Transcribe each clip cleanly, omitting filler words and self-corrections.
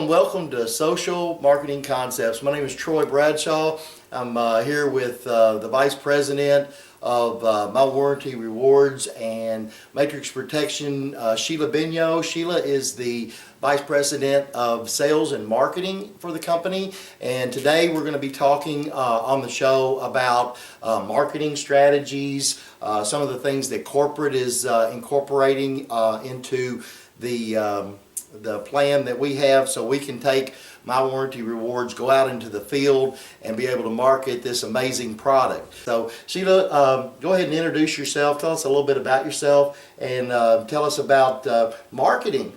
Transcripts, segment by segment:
and welcome to Social Marketing Concepts. My name is Troy Bradshaw. I'm here with the Vice President of My Warranty Rewards and Matrix Protection, Sheila Bigno. Sheila is the Vice President of Sales and Marketing for the company, and today we're going to be talking on the show about marketing strategies, some of the things that corporate is incorporating into the plan that we have, so we can take My Warranty Rewards, go out into the field and be able to market this amazing product. So Sheila, go ahead and introduce yourself. Tell us a little bit about yourself and tell us about marketing.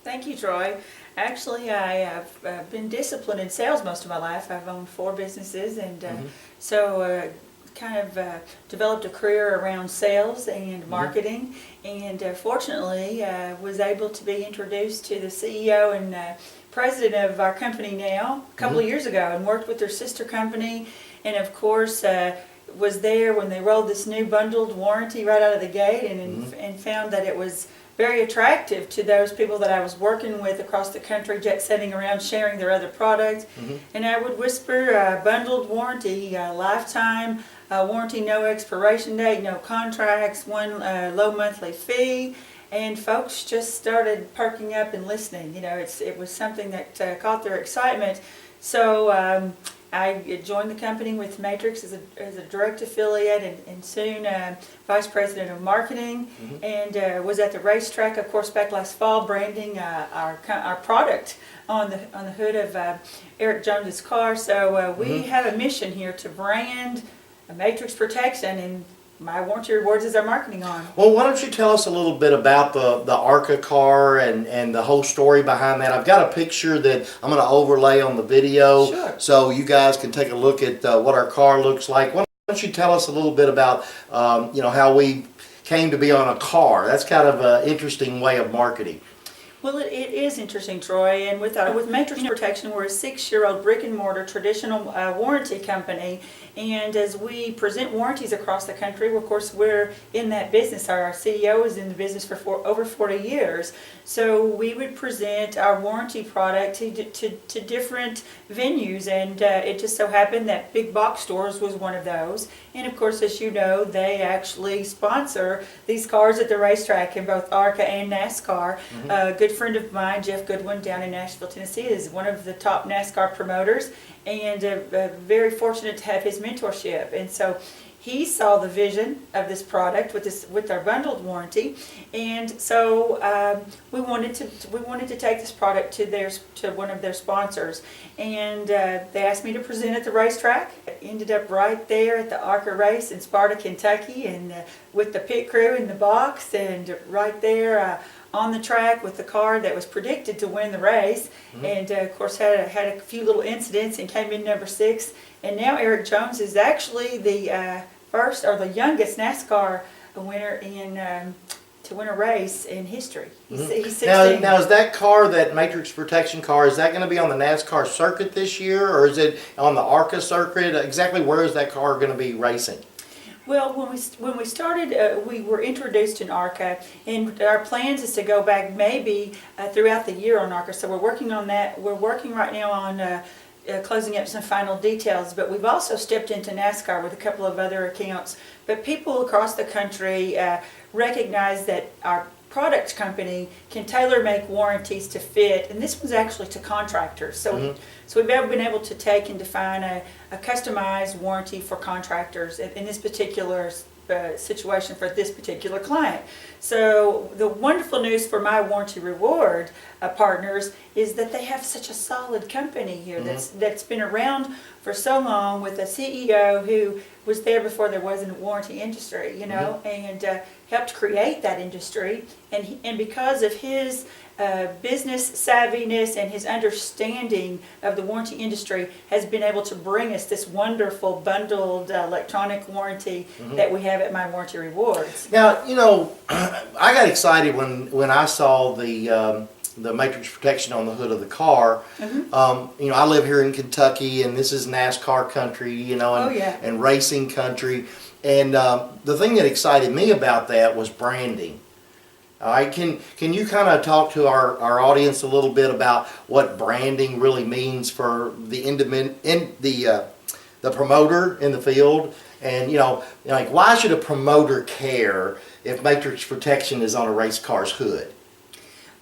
Thank you, Troy. Actually, I have been disciplined in sales most of my life. I've owned 4 businesses, and kind of developed a career around sales and marketing, and fortunately was able to be introduced to the CEO and president of our company now a couple of years ago, and worked with their sister company, and of course was there when they rolled this new bundled warranty right out of the gate, and found that it was very attractive to those people that I was working with across the country, jet setting around, sharing their other products. And I would whisper bundled warranty, lifetime warranty, no expiration date, no contracts, one low monthly fee, and folks just started perking up and listening. You know, it was something that caught their excitement. So I joined the company with Matrix as a direct affiliate, and soon Vice President of Marketing, and was at the racetrack, of course, back last fall, branding our product on the hood of Eric Jones's car. So we have a mission here to brand a Matrix Protection, and My Warranty Rewards is our marketing arm. Well, why don't you tell us a little bit about the ARCA car and the whole story behind that. I've got a picture that I'm going to overlay on the video, so you guys can take a look at what our car looks like. Why don't you tell us a little bit about how we came to be on a car? That's kind of an interesting way of marketing. Well, it is interesting, Troy, and with Matrix Protection, we're a 6-year-old brick-and-mortar traditional warranty company, and as we present warranties across the country, of course, we're in that business. Our CEO is in the business for over 40 years, so we would present our warranty product to different venues, and it just so happened that big box stores was one of those, and of course, as you know, they actually sponsor these cars at the racetrack in both ARCA and NASCAR. A good friend of mine, Jeff Goodwin, down in Nashville, Tennessee, is one of the top NASCAR promoters, and very fortunate to have his mentorship. And so he saw the vision of this product with our bundled warranty, and so we wanted to take this product to one of their sponsors, and they asked me to present at the racetrack. I ended up right there at the ARCA race in Sparta, Kentucky, and with the pit crew in the box, and right there on the track with the car that was predicted to win the race, and of course had a few little incidents and came in number 6. And now Eric Jones is actually the first or the youngest NASCAR winner to win a race in history. He's 16. Now is that car, that Matrix Protection car, is that going to be on the NASCAR circuit this year, or is it on the ARCA circuit? Exactly where is that car going to be racing? Well, when we started, we were introduced in ARCA, and our plans is to go back maybe throughout the year on ARCA. So we're working on that. We're working right now on closing up some final details, but we've also stepped into NASCAR with a couple of other accounts. But people across the country recognize that our product company can tailor make warranties to fit, and this one's actually to contractors. So, so we've been able to take and define a customized warranty for contractors in this particular situation for this particular client. So the wonderful news for My Warranty Reward partners is that they have such a solid company here that's been around for so long, with a CEO who was there before there was a warranty industry, you know, and helped create that industry, and because of his business savviness and his understanding of the warranty industry, has been able to bring us this wonderful bundled electronic warranty that we have at My Warranty Rewards. Now, you know, I got excited when I saw the Matrix Protection on the hood of the car. You know, I live here in Kentucky, and this is NASCAR country, you know, and racing country. And the thing that excited me about that was branding. All right, can you kind of talk to our audience a little bit about what branding really means for the the promoter in the field? And like, why should a promoter care if matrix protection is on a race car's hood?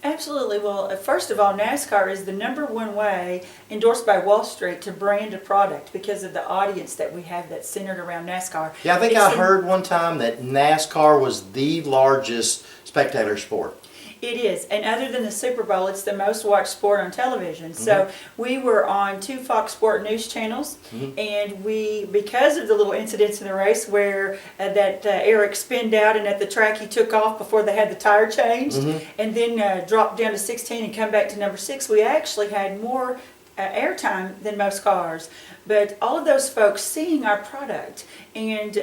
Absolutely. Well, first of all, NASCAR is the #1 way endorsed by Wall Street to brand a product because of the audience that we have that's centered around NASCAR. Yeah, I think I heard one time that NASCAR was the largest spectator sport. It is, and other than the Super Bowl, it's the most watched sport on television. So we were on 2 Fox Sport News channels, and we, because of the little incidents in the race where Eric spinned out and at the track he took off before they had the tire changed, and then dropped down to 16 and come back to number 6, we actually had more airtime than most cars. But all of those folks seeing our product and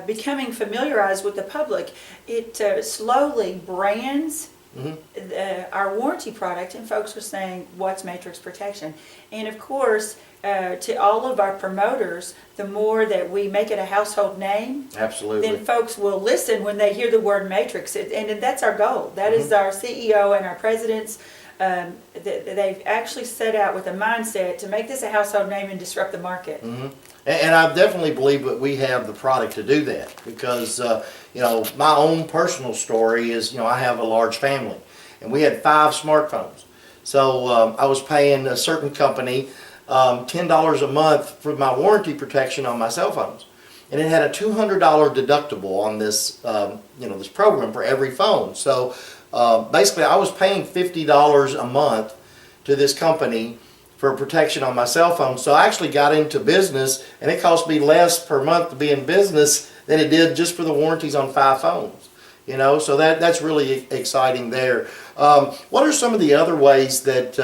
becoming familiarized with the public, it slowly brands our warranty product, and folks are saying, what's matrix protection? And of course, to all of our promoters, the more that we make it a household name, absolutely, then folks will listen when they hear the word matrix. And that's our goal. That is our CEO and our president's. They've actually set out with a mindset to make this a household name and disrupt the market. And I definitely believe that we have the product to do that because, my own personal story is, I have a large family and we had 5 smartphones. So I was paying a certain company $10 a month for my warranty protection on my cell phones. And it had a $200 deductible on this, this program for every phone. So basically, I was paying $50 a month to this company for protection on my cell phone. So I actually got into business, and it cost me less per month to be in business than it did just for the warranties on 5 phones. So that's really exciting there. What are some of the other ways that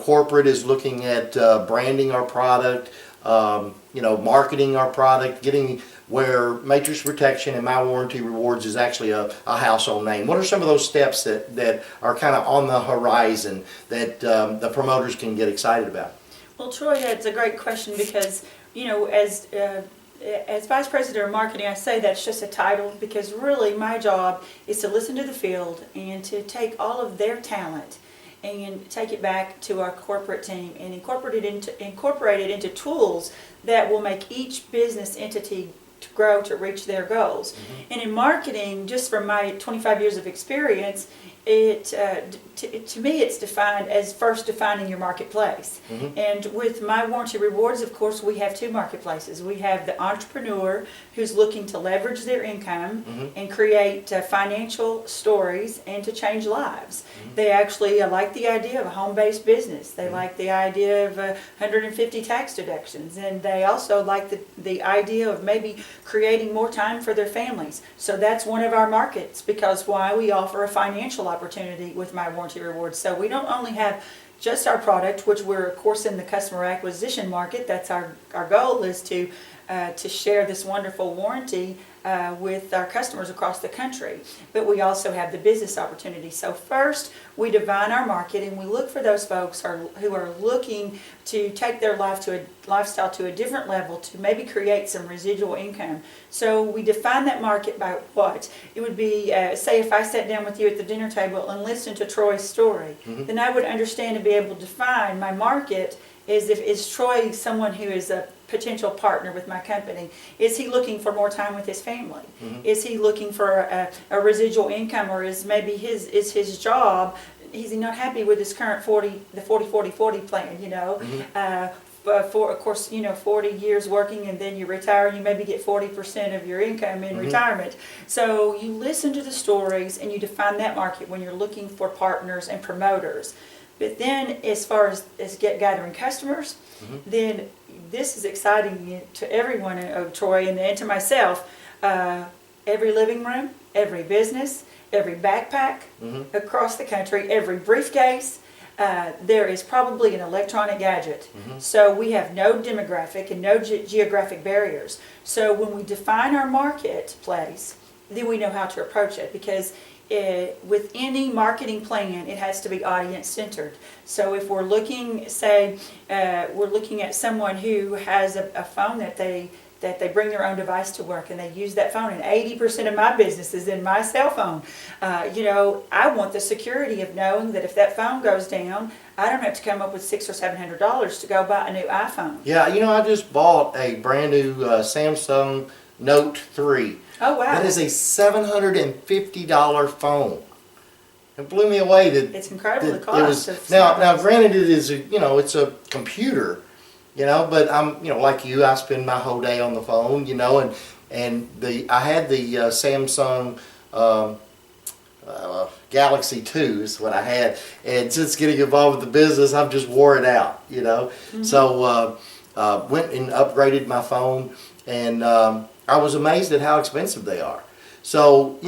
corporate is looking at branding our product, marketing our product, getting where matrix protection and my warranty rewards is actually a household name? What are some of those steps that are kind of on the horizon that the promoters can get excited about? Well, Troy, that's a great question because, as Vice President of Marketing, I say that's just a title because really my job is to listen to the field and to take all of their talent and take it back to our corporate team and incorporate it into tools that will make each business entity to grow to reach their goals. And in marketing, just from my 25 years of experience, to me it's defined as first defining your marketplace. And with my warranty rewards, of course, we have 2 marketplaces. We have the entrepreneur who's looking to leverage their income and create financial stories and to change lives. They actually like the idea of a home-based business. They like the idea of 150 tax deductions, and they also like the idea of maybe creating more time for their families. So that's one of our markets because why we offer a financial opportunity with my warranty rewards. So we don't only have just our product, which we're of course in the customer acquisition market. That's our goal is to share this wonderful warranty with our customers across the country. But we also have the business opportunity. So first, we define our market and we look for those folks who are looking to take their lifestyle to a different level to maybe create some residual income. So we define that market by what? It would be, say if I sat down with you at the dinner table and listened to Troy's story, then I would understand and be able to define my market is Troy someone who is a potential partner with my company? Is he looking for more time with his family? Is he looking for a residual income, or is maybe his job, is he not happy with his current 40-40-40 plan, for of course 40 years working and then you retire and you maybe get 40% of your income in retirement. So you listen to the stories and you define that market when you're looking for partners and promoters. But then as far as gathering customers, then this is exciting to everyone, Troy, and to myself. Every living room, every business, every backpack across the country, every briefcase, there is probably an electronic gadget. So we have no demographic and no geographic barriers. So when we define our marketplace, then we know how to approach it, because with any marketing plan, it has to be audience centered. So if we're looking, say, we're looking at someone who has a phone that they that they bring their own device to work and they use that phone. And 80% of my business is in my cell phone. I want the security of knowing that if that phone goes down, I don't have to come up with $600 or $700 to go buy a new iPhone. Yeah, I just bought a brand new Samsung Note 3. Oh, wow. That is a $750 phone. It blew me away that It's incredible the it cost was. of Now, granted, it is it's a computer, but I'm like you, I spend my whole day on the phone, and I had the Samsung Galaxy 2 is what I had, and since getting involved with the business, I've just wore it out, Mm-hmm. So went and upgraded my phone, and I was amazed at how expensive they are. So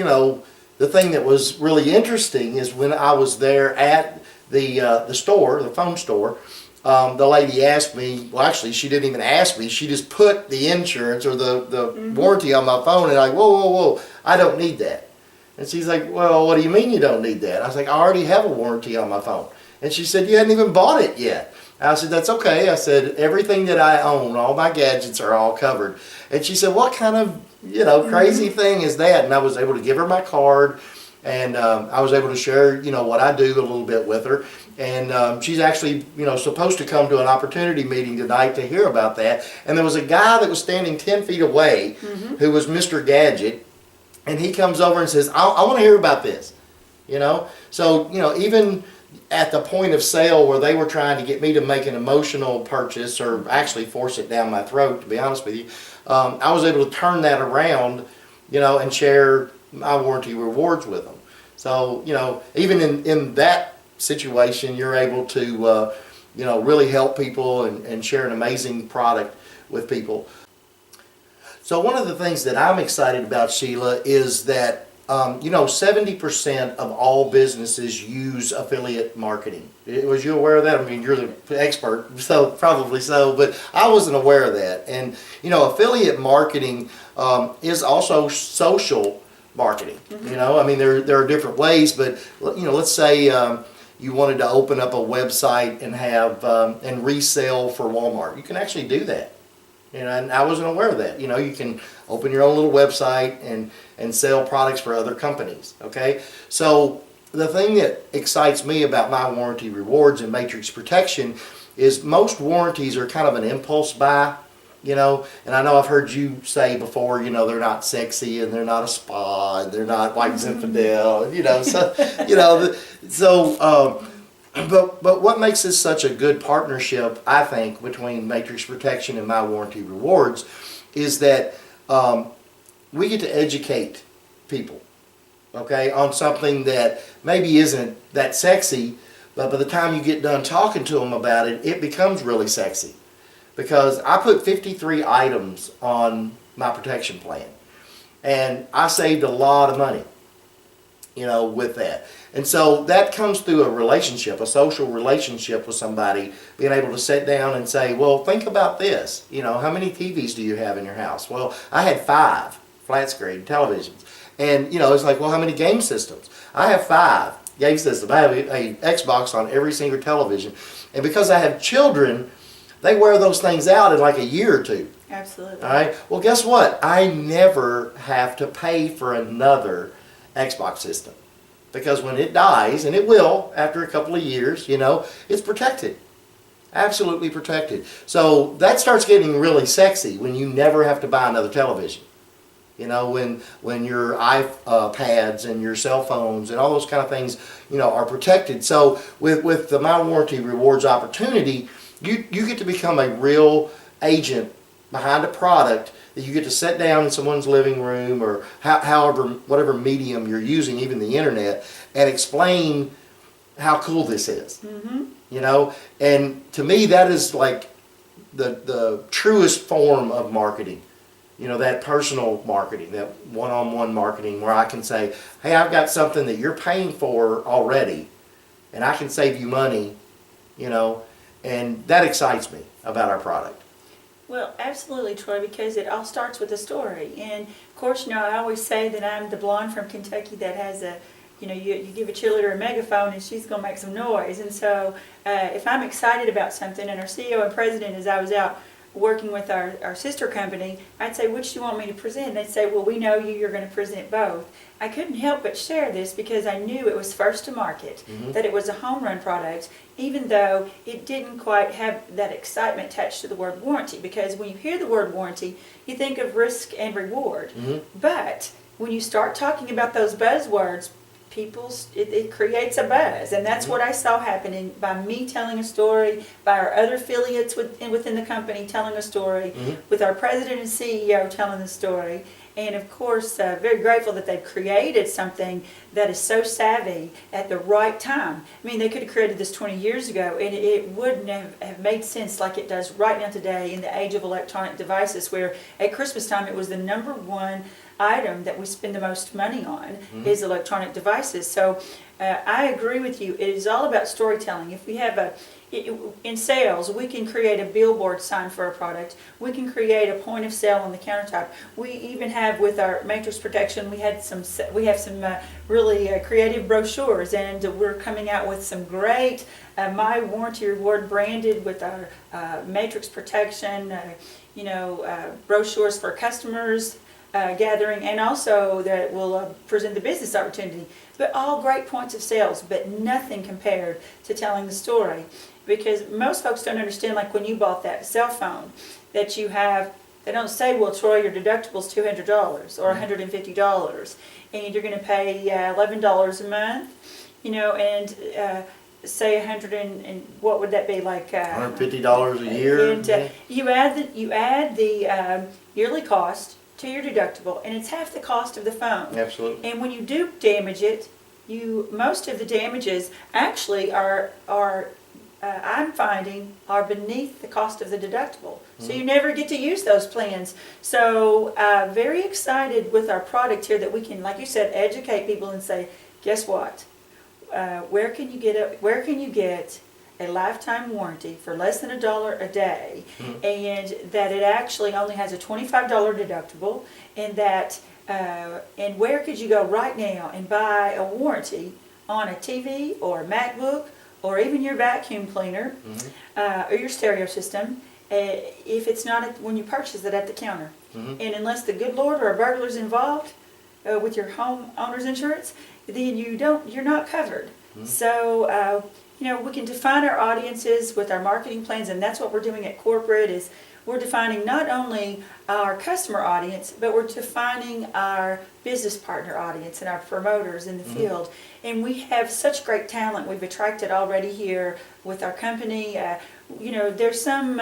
the thing that was really interesting is when I was there at the store, the phone store. The lady asked me, well actually she didn't even ask me, she just put the insurance or the warranty on my phone, and I'm like, whoa, I don't need that. And she's like, well, what do you mean you don't need that? I was like, I already have a warranty on my phone. And she said, you hadn't even bought it yet. I said, that's okay. I said, everything that I own, all my gadgets are all covered. And she said, what kind of crazy thing is that? And I was able to give her my card, and I was able to share what I do a little bit with her. And she's actually supposed to come to an opportunity meeting tonight to hear about that. And there was a guy that was standing 10 feet away who was Mr. Gadget, and he comes over and says, I want to hear about this. So even at the point of sale where they were trying to get me to make an emotional purchase or actually force it down my throat, to be honest with you, I was able to turn that around, and share my warranty rewards with them. So, even in that situation, you're able to, really help people and share an amazing product with people. So one of the things that I'm excited about, Sheila, is that 70% of all businesses use affiliate marketing. Was you aware of that? I mean, you're the expert, so probably so, but I wasn't aware of that. And affiliate marketing is also social marketing. I mean, there are different ways, but let's say you wanted to open up a website and have and resell for Walmart. You can actually do that. And I wasn't aware of that. You can open your own little website and sell products for other companies. Okay, so the thing that excites me about my warranty rewards and matrix protection is most warranties are kind of an impulse buy. And I know I've heard you say before, they're not sexy and they're not a spa and they're not like Zinfandel, But what makes this such a good partnership, I think, between Matrix Protection and My Warranty Rewards is that we get to educate people, okay, on something that maybe isn't that sexy, but by the time you get done talking to them about it, it becomes really sexy. Because I put 53 items on my protection plan, and I saved a lot of money, with that. And so that comes through a relationship, a social relationship with somebody, being able to sit down and say, well, think about this. How many TVs do you have in your house? Well, I had 5 flat screen televisions. And, it's like, well, how many game systems? I have 5 game systems. I have a Xbox on every single television. And because I have children, they wear those things out in like a year or two. Absolutely. All right. Well, guess what? I never have to pay for another Xbox system. Because when it dies, and it will after a couple of years, it's protected. Absolutely protected. So that starts getting really sexy when you never have to buy another television. When your iPads and your cell phones and all those kind of things, are protected. So with the My Warranty Rewards opportunity, you get to become a real agent behind a product that you get to sit down in someone's living room or whatever medium you're using, even the internet, and explain how cool this is. And to me that is like the truest form of marketing. That personal marketing, that one-on-one marketing where I can say, hey, I've got something that you're paying for already and I can save you money, and that excites me about our product. Well, absolutely, Troy, because it all starts with a story. And, of course, I always say that I'm the blonde from Kentucky that has you give a cheerleader a megaphone and she's going to make some noise. And so if I'm excited about something, and our CEO and president, as I was out working with our sister company, I'd say, which do you want me to present? They'd say, well, we know you're going to present both. I couldn't help but share this because I knew it was first to market, that it was a home run product, even though it didn't quite have that excitement attached to the word warranty. Because when you hear the word warranty, you think of risk and reward. But when you start talking about those buzzwords, it creates a buzz, and that's what I saw happening by me telling a story, by our other affiliates within the company telling a story, with our president and CEO telling the story, and of course, very grateful that they've created something that is so savvy at the right time. I mean, they could have created this 20 years ago, and it wouldn't have made sense like it does right now today in the age of electronic devices, where at Christmas time it was the #1 item that we spend the most money on is electronic devices. So I agree with you. It is all about storytelling. If we have in sales, we can create a billboard sign for a product. We can create a point of sale on the countertop. We even have with our matrix protection, we have some really creative brochures, and we're coming out with some great My Warranty Reward branded with our matrix protection, brochures for customers. Gathering, and also that will present the business opportunity. But all great points of sales, but nothing compared to telling the story. Because most folks don't understand, like when you bought that cell phone, that you have, they don't say, well, Troy, your deductible's $200 or $150, and you're going to pay $11 a month, and say 100 and what would that be, like $150 a year. And you add the yearly cost to your deductible, and it's half the cost of the phone. Absolutely. And when you do damage it, most of the damages actually are I'm finding are beneath the cost of the deductible. So you never get to use those plans. So very excited with our product here that we can, like you said, educate people and say, guess what? Where can you get a lifetime warranty for less than $1 a day, and that it actually only has a $25 deductible, and that and where could you go right now and buy a warranty on a TV or a MacBook or even your vacuum cleaner or your stereo system if it's not when you purchase it at the counter, and unless the good Lord or a burglar's involved with your homeowner's insurance, then you're not covered. So we can define our audiences with our marketing plans, and that's what we're doing at corporate. Is we're defining not only our customer audience, but we're defining our business partner audience and our promoters in the field. And we have such great talent we've attracted already here with our company. There's some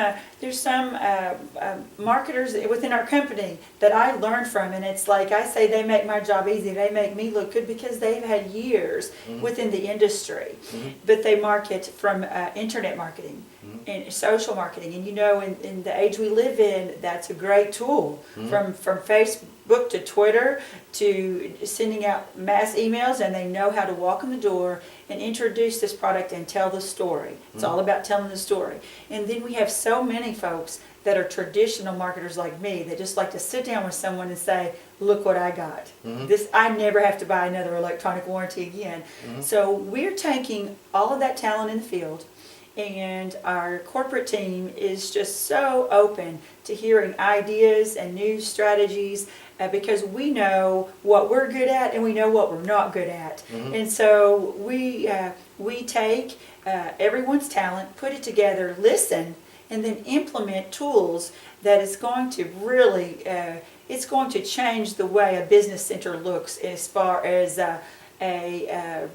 marketers within our company that I learned from, and it's like I say, they make my job easy. They make me look good because they've had years within the industry. But they market from internet marketing and social marketing, and in the age we live in, that's a great tool. From Facebook to Twitter to sending out mass emails, and they know how to walk in the door and introduce this product and tell the story. It's all about telling the story. And then we have so many folks that are traditional marketers like me that just like to sit down with someone and say, look what I got. I never have to buy another electronic warranty again. So we're taking all of that talent in the field, and our corporate team is just so open to hearing ideas and new strategies because we know what we're good at and we know what we're not good at. And so we take everyone's talent, put it together, listen, and then implement tools that is going to really, it's going to change the way a business center looks as far as a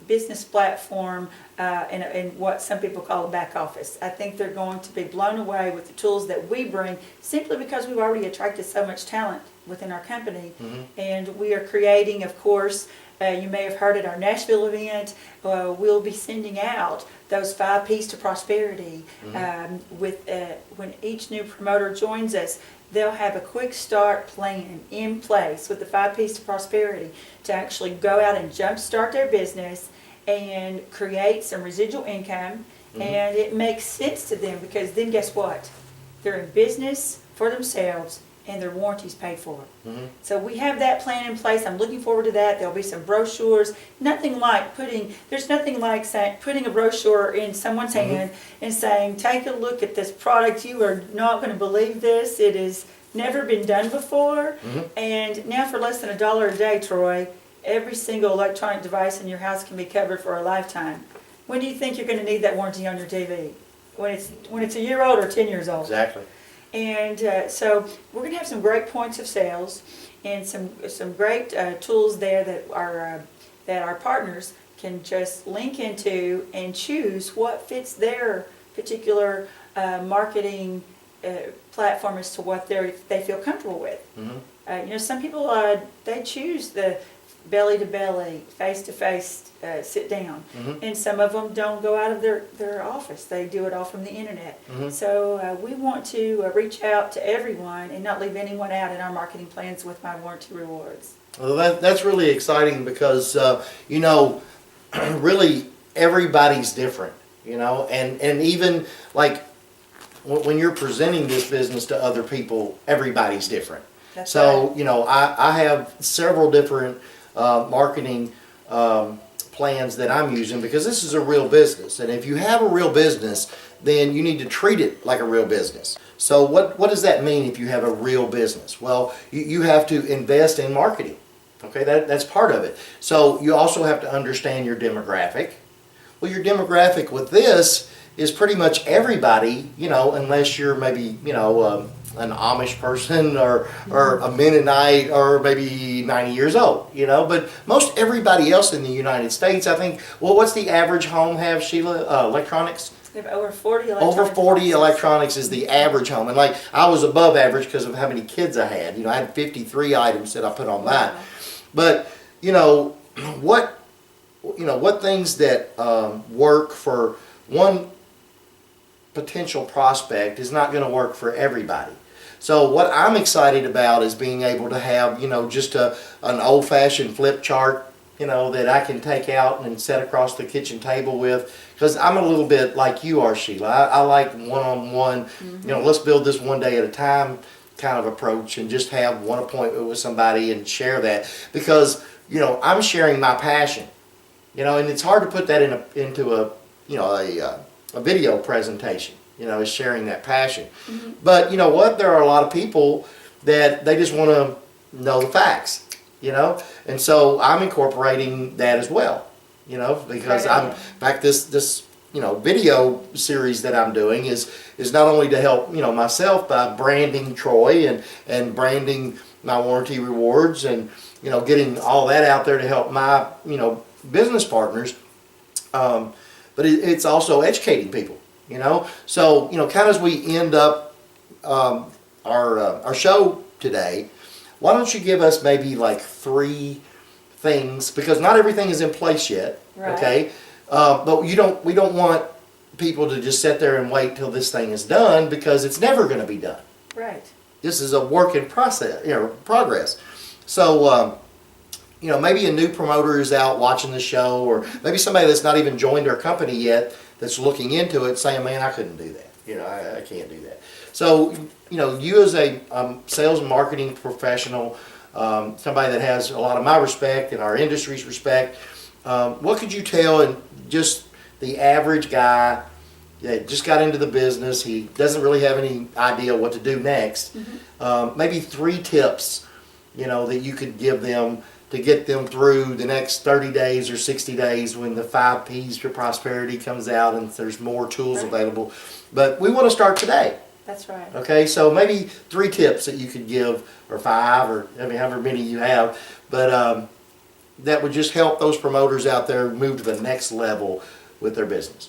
business platform and what some people call a back office. I think they're going to be blown away with the tools that we bring simply because we've already attracted so much talent within our company. And we are creating, of course, you may have heard at our Nashville event, we'll be sending out those 5 P's to prosperity. When each new promoter joins us, they'll have a quick start plan in place with the 5 P's to prosperity to actually go out and jumpstart their business and create some residual income. And it makes sense to them because then guess what? They're in business for themselves and their warranty's paid for. Mhm. So we have that plan in place. I'm looking forward to that. There'll be some brochures. There's nothing like putting a brochure in someone's hand and saying, take a look at this product. You are not going to believe this. It has never been done before. And now for less than $1 a day, Troy, every single electronic device in your house can be covered for a lifetime. When do you think you're going to need that warranty on your TV? When it's a year old or 10 years old? Exactly. And so we're going to have some great points of sales and some great tools there that our partners can just link into and choose what fits their particular marketing platform as to what they feel comfortable with. Some people they choose the belly to belly, face to face, sit down, and some of them don't go out of their office. They do it all from the internet. So we want to reach out to everyone and not leave anyone out in our marketing plans with My Warranty Rewards. Well, that's really exciting because really everybody's different, and even like when you're presenting this business to other people, everybody's different. That's so right. I have several different marketing plans that I'm using because this is a real business, and if you have a real business, then you need to treat it like a real business. So what does that mean if you have a real business? Well, you have to invest in marketing. Okay, that's part of it. So you also have to understand your demographic. Well, your demographic with this is pretty much everybody, unless you're maybe, an Amish person or a Mennonite or maybe 90 years old, But most everybody else in the United States, I think, well, what's the average home have, Sheila? Electronics? We have over 40 electronics. Over 40 boxes. electronics is the average home. And like, I was above average because of how many kids I had. I had 53 items that I put on mine. But, what things that work for one potential prospect is not going to work for everybody. So what I'm excited about is being able to have, just an old-fashioned flip chart, that I can take out and set across the kitchen table with. Because I'm a little bit like you are, Sheila. I like one-on-one, let's build this one day at a time kind of approach and just have one appointment with somebody and share that. Because, I'm sharing my passion, and it's hard to put that into a video presentation. Is sharing that passion. But you know what? There are a lot of people that they just want to know the facts, and so I'm incorporating that as well, because in fact, this video series that I'm doing is not only to help, myself by branding Troy and branding My Warranty Rewards and, getting all that out there to help my, business partners, but it's also educating people. So kind of as we end up our show today, why don't you give us maybe like 3 things, because not everything is in place yet, right. Okay? But we don't want people to just sit there and wait till this thing is done, because it's never going to be done. Right. This is a work in progress. So maybe a new promoter is out watching the show, or maybe somebody that's not even joined our company yet that's looking into it saying, man, I couldn't do that. I can't do that. So, you as a sales and marketing professional, somebody that has a lot of my respect and our industry's respect, what could you tell just the average guy that just got into the business, he doesn't really have any idea what to do next, maybe 3 tips, that you could give them to get them through the next 30 days or 60 days when the 5 P's for prosperity comes out and there's more tools available. But we want to start today. That's right. Okay, so maybe 3 tips that you could give, or 5, or however many you have, but that would just help those promoters out there move to the next level with their business.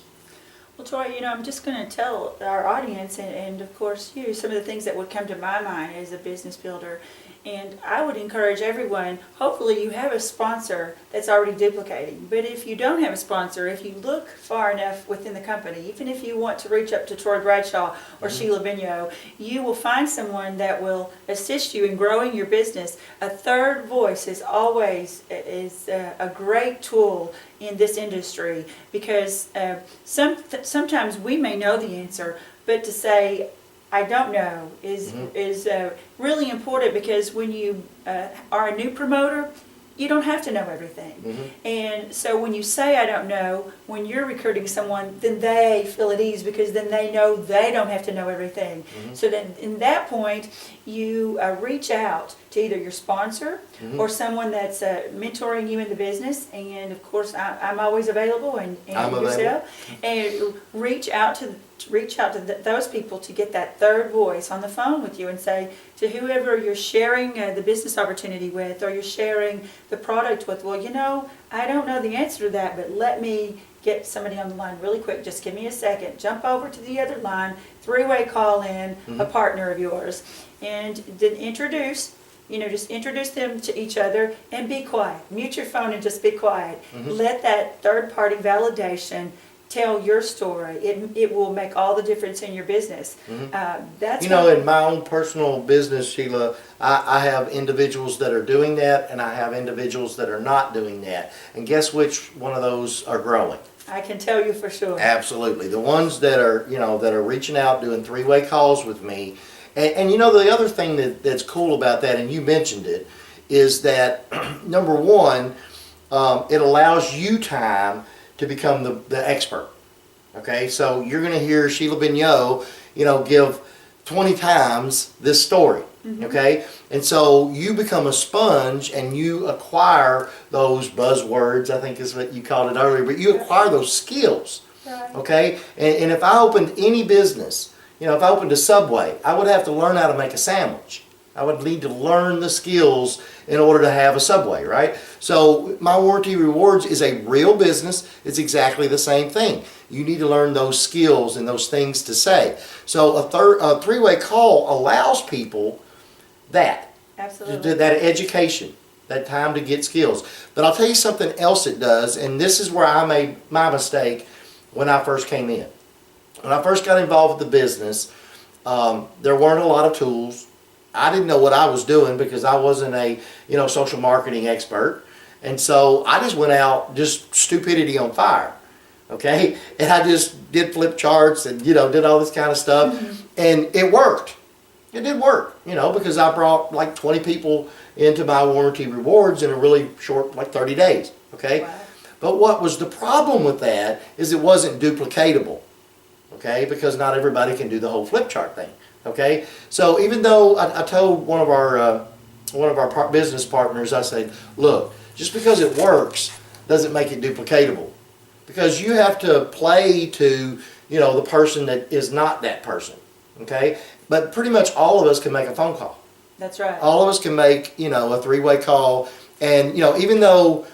Well, Troy, I'm just going to tell our audience and of course you some of the things that would come to my mind as a business builder. And I would encourage everyone, hopefully you have a sponsor that's already duplicating. But if you don't have a sponsor, if you look far enough within the company, even if you want to reach up to Troy Bradshaw or Sheila Vigneault, you will find someone that will assist you in growing your business. A third voice is always a great tool in this industry, because sometimes we may know the answer, but to say, I don't know is really important, because when you are a new promoter, you don't have to know everything. And so when you say I don't know, when you're recruiting someone, then they feel at ease, because then they know they don't have to know everything. So then in that point, you reach out to either your sponsor or someone that's mentoring you in the business. And of course, I'm always available, and I'm yourself. And reach out to those people to get that third voice on the phone with you, and say to whoever you're sharing the business opportunity with, or you're sharing the product with, well, you know, I don't know the answer to that, but let me get somebody on the line really quick. Just give me a second. Jump over to the other line, three-way call in a partner of yours, and then just introduce them to each other, and be quiet. Mute your phone and just be quiet. Let that third-party validation tell your story. It will make all the difference in your business. That's in my own personal business, Sheila, I have individuals that are doing that, and I have individuals that are not doing that. And guess which one of those are growing? I can tell you for sure. Absolutely. The ones that are reaching out, doing three-way calls with me. And the other thing that's cool about that, and you mentioned it, is that number one, it allows you time to become the expert. Okay, so you're going to hear Sheila Bignot, give 20 times this story. Okay, and so you become a sponge, and you acquire those buzzwords, I think is what you called it earlier, but you acquire those skills. Right. Okay, and if I opened any business, if I opened a Subway, I would have to learn how to make a sandwich. I would need to learn the skills in order to have a Subway, right? So my Warranty Rewards is a real business. It's exactly the same thing. You need to learn those skills and those things to say. So a three-way call allows people that. Absolutely. That education, that time to get skills. But I'll tell you something else it does, and this is where I made my mistake when I first came in. When I first got involved with the business, there weren't a lot of tools. I didn't know what I was doing, because I wasn't a social marketing expert, and so I just went out just stupidity on fire, okay? And I just did flip charts and did all this kind of stuff, and it worked. It did work, because I brought like 20 people into my Warranty Rewards in a really short, like 30 days, okay? Wow. But what was the problem with that is it wasn't duplicatable, okay? Because not everybody can do the whole flip chart thing. Okay, so even though I told one of our business partners, I said, look, just because it works doesn't make it duplicatable, because you have to play to the person that is not that person. Okay, but pretty much all of us can make a phone call. That's right. All of us can make a three-way call, and even though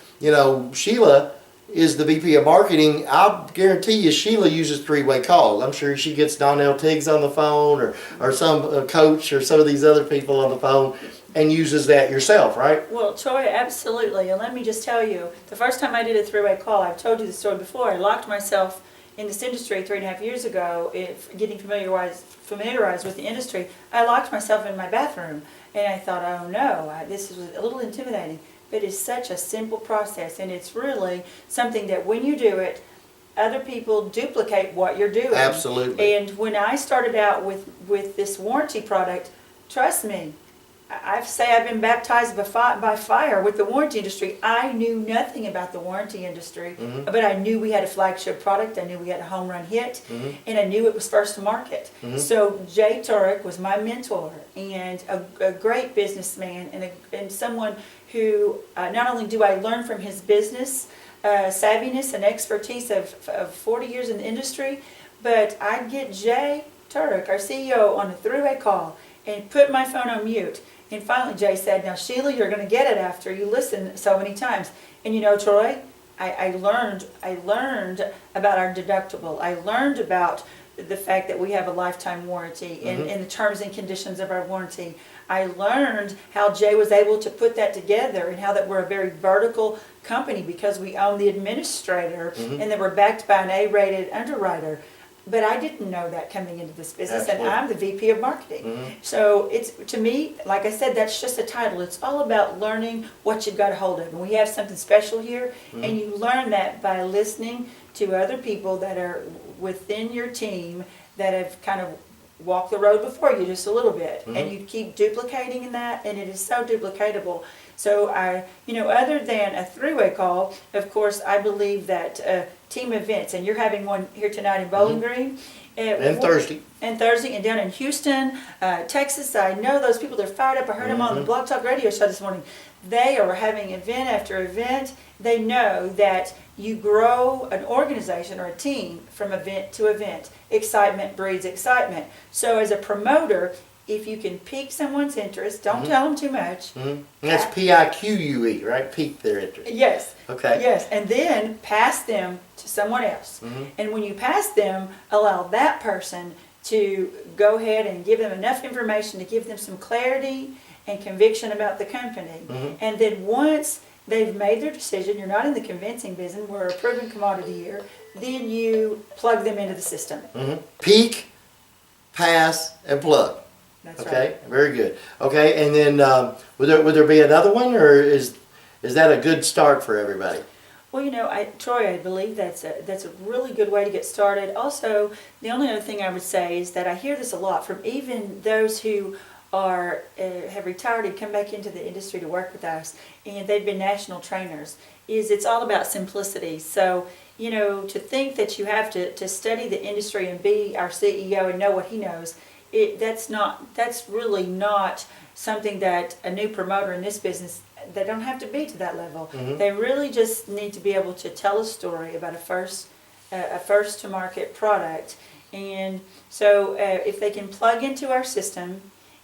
Sheila is the VP of Marketing, I'll guarantee you Sheila uses three-way calls. I'm sure she gets Donnell Tiggs on the phone, or some coach, or some of these other people on the phone, and uses that yourself, right? Well, Troy, absolutely. And let me just tell you, the first time I did a three-way call, I've told you the story before, I locked myself in this industry 3.5 years ago, getting familiarized with the industry. I locked myself in my bathroom, and I thought, oh no, this is a little intimidating. But it's such a simple process, and it's really something that when you do it, other people duplicate what you're doing. Absolutely. And when I started out with this warranty product, trust me, I've been baptized by fire with the warranty industry. I knew nothing about the warranty industry, but I knew we had a flagship product. I knew we had a home run hit, and I knew it was first to market. So Jay Turek was my mentor, and a great businessman, and someone who not only do I learn from his business savviness and expertise of 40 years in the industry, but I get Jay Turek, our CEO, on a three-way call and put my phone on mute. And finally Jay said, now Sheila, you're going to get it after you listen so many times. And Troy, I learned about our deductible. I learned about the fact that we have a lifetime warranty and the terms and conditions of our warranty. I learned how Jay was able to put that together, and how that we're a very vertical company because we own the administrator and that we're backed by an A-rated underwriter. But I didn't know that coming into this business, Absolutely. And I'm the VP of Marketing. So it's, to me, like I said, that's just a title. It's all about learning what you've got a hold of. And we have something special here, and you learn that by listening to other people that are within your team that have kind of walk the road before you just a little bit, and you keep duplicating in that, and it is so duplicatable. So other than a three-way call, of course, I believe that team events, and you're having one here tonight in Bowling Green. And Thursday. And Thursday, and down in Houston, Texas, I know those people, they're fired up. I heard them on the Blog Talk Radio show this morning. They are having event after event. They know that you grow an organization or a team from event to event. Excitement breeds excitement. So as a promoter, if you can pique someone's interest, don't tell them too much. And that's P-I-Q-U-E, right? Pique their interest. Yes. Okay. Yes, and then pass them to someone else. And when you pass them, allow that person to go ahead and give them enough information to give them some clarity and conviction about the company. And then once they've made their decision, you're not in the convincing business, we're a proven commodity here, then you plug them into the system. Peak, pass, and plug. That's Okay, right. very good. Okay, and then would there be another one, or is that a good start for everybody? Well, Troy, I believe that's a really good way to get started. Also, the only other thing I would say is that I hear this a lot from even those who are have retired and come back into the industry to work with us, and they've been national trainers. It's all about simplicity. So, to think that you have to study the industry and be our CEO and know what he knows, that's really not something that a new promoter in this business, they don't have to be to that level. They really just need to be able to tell a story about a first to market product. And so if they can plug into our system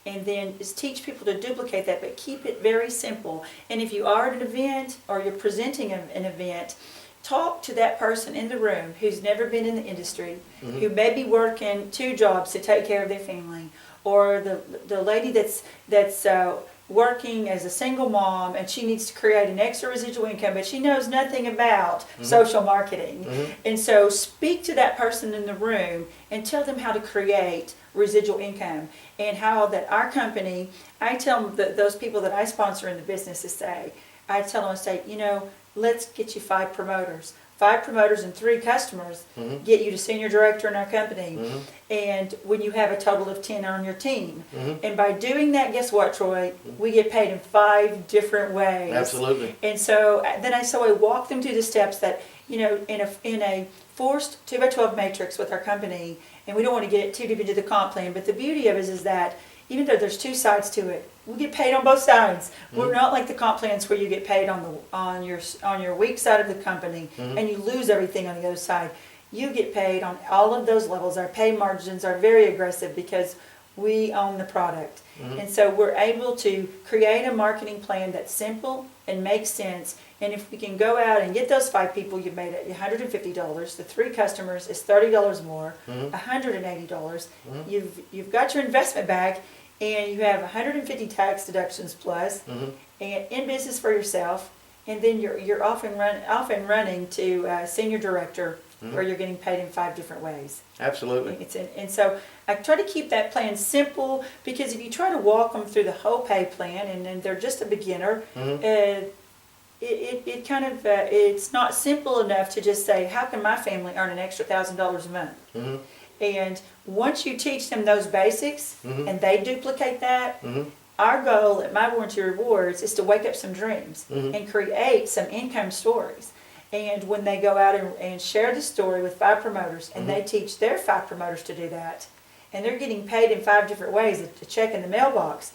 and then just teach people to duplicate that, but keep it very simple. And if you are at an event or you're presenting an event, talk to that person in the room who's never been in the industry, who may be working 2 jobs to take care of their family, or the lady that's working as a single mom and she needs to create an extra residual income, but she knows nothing about social marketing. And so speak to that person in the room and tell them how to create residual income, and how that our company, I tell those people that I sponsor in the business I tell them, let's get you 5 promoters. 5 promoters and 3 customers get you to senior director in our company. And when you have a total of 10 on your team. And by doing that, guess what, Troy? We get paid in 5 different ways. Absolutely. And so then I walk them through the steps that, in a forced 2x12 matrix with our company, and we don't want to get too deep into the comp plan, but the beauty of it is that even though there's 2 sides to it, we get paid on both sides. We're not like the comp plans where you get paid on your weak side of the company and you lose everything on the other side. You get paid on all of those levels. Our pay margins are very aggressive because we own the product. And so we're able to create a marketing plan that's simple and makes sense. And if we can go out and get those 5 people, you've made it $150. The 3 customers is $30 more, $180. You've got your investment back, and you have 150 tax deductions plus, and in business for yourself, and then you're off and running to senior director, where you're getting paid in 5 different ways. Absolutely. And so I try to keep that plan simple, because if you try to walk them through the whole pay plan and then they're just a beginner, it's not simple enough to just say, how can my family earn an extra $1,000 a month? And once you teach them those basics and they duplicate that, our goal at My Warranty Rewards is to wake up some dreams and create some income stories. And when they go out and share the story with 5 promoters, and they teach their 5 promoters to do that, and they're getting paid in 5 different ways, a check in the mailbox,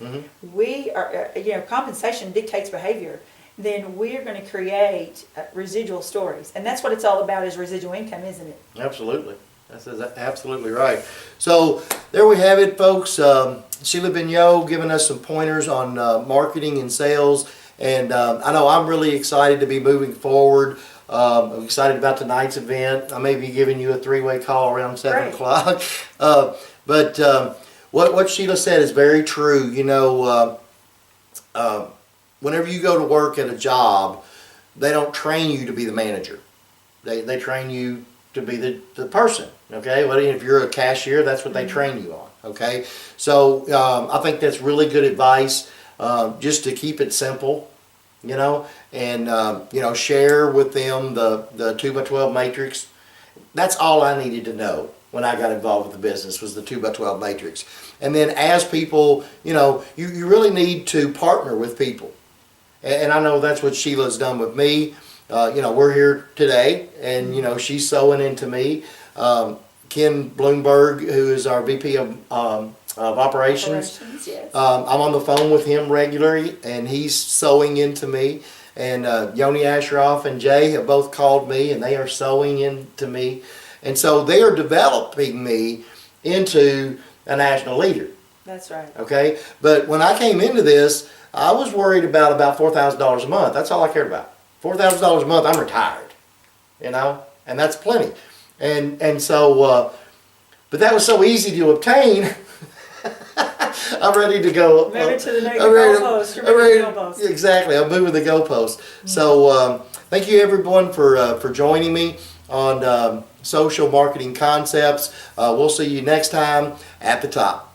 we are, compensation dictates behavior. Then we're going to create residual stories. And that's what it's all about, is residual income, isn't it? Absolutely. That's absolutely right. So there we have it, folks. Sheila Vigneault giving us some pointers on marketing and sales. And I know I'm really excited to be moving forward. I'm excited about tonight's event. I may be giving you a 3-way call around 7 o'clock. But what Sheila said is very true. Whenever you go to work at a job, they don't train you to be the manager. They train you to be the person, okay? Well, if you're a cashier, that's what they train you on, okay? So I think that's really good advice, just to keep it simple, and share with them the 2x12 matrix. That's all I needed to know. when I got involved with the business, was the 2x12 matrix. And then as people, you really need to partner with people. And I know that's what Sheila's done with me. We're here today, and she's sewing into me. Ken Bloomberg, who is our VP of operations. Yes. I'm on the phone with him regularly, and he's sewing into me. And Yoni Asheroff and Jay have both called me, and they are sewing into me. And so they are developing me into a national leader. That's right. Okay? But when I came into this, I was worried about $4,000 a month. That's all I cared about. $4,000 a month, I'm retired. And that's plenty. And so, but that was so easy to obtain. I'm ready to go. Moving to the next goalpost. You're moving the goalpost. Exactly, I'm moving the goalpost. So thank you everyone for joining me on Social Marketing Concepts. We'll see you next time at the top.